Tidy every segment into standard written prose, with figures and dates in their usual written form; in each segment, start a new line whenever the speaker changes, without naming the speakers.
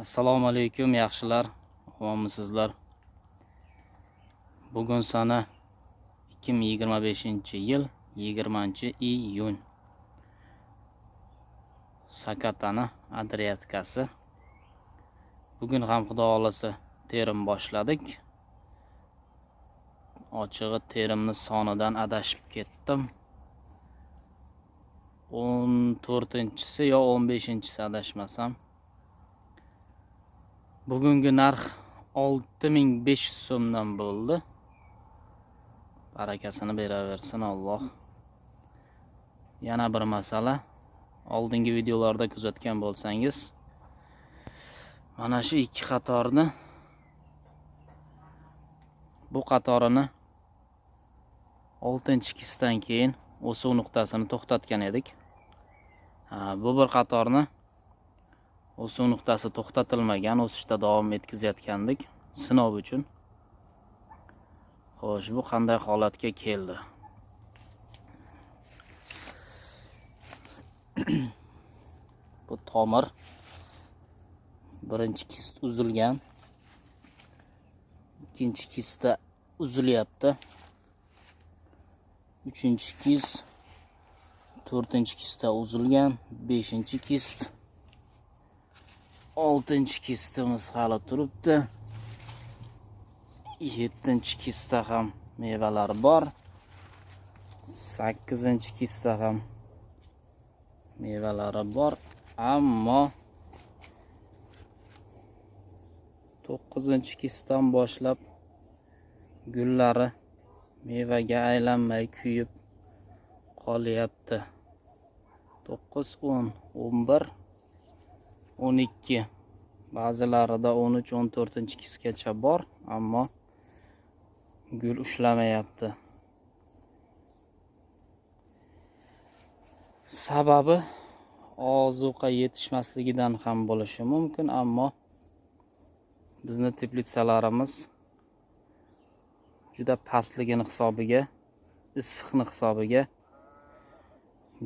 Assalomu alaykum yaxshilar, omonmisizlar. Bugun sana 2025-yil 20-iyun. Sakatana Adriatikasi. Bugun ham xudo xolasa terim boshladik. Ochig'i terimni sonidan adashib ketdim. 14-si yo 15-si adashmasam. Bugungi narx 6500 so'mdan bo'ldi. Barakasini beraversin Alloh. Yana bir masala, oldingi videolarda kuzatgan bo'lsangiz, mana shu ikki qatorni, bu qatorini 6-kisdan keyin o'suv nuqtasini to'xtatgan edik. Bu bir qatorni o'suv nuqtasi to'xtatilmagan, o'sishda davom etkazayotgandik sinov uchun. Xo'sh, bu qanday holatga keldi? Bu tomir birinchi kist uzilgan. Ikkinchi kistda uzilyapti. Uchinchi kist, to'rtinchi kistda uzilgan, 5-kist, 6-kistimiz hali turibdi. 7-kistda ham mevalar bor. 8-kistda ham mevalari bor, ammo 9-kistdan boshlab gullari mevaga aylanmay kuyib qolyapti. 9, 10, 11, 12, ba'zilarida 13, 14-kistgacha bor, ammo gul ushlamayapti. Sababi ozuqa yetishmasligidan ham bo'lishi mumkin, ammo bizni teplitsalarimiz juda pastligini hisobiga, issiqni hisobiga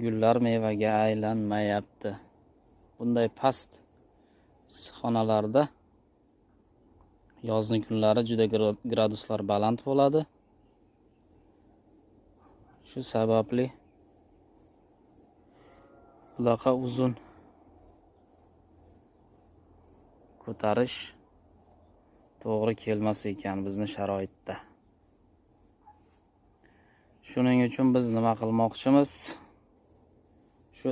gullar mevaga aylanmayapti. Bunday past issiqxonalarda yozning kunlari juda graduslar baland bo'ladi. Shu sababli bunaqa uzun ko'tarish to'g'ri kelmas ekan bizni sharoitda. Shuning uchun biz nima qilmoqchimiz? Shu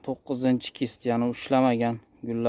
9-kist, ya'ni ushlamagan gullar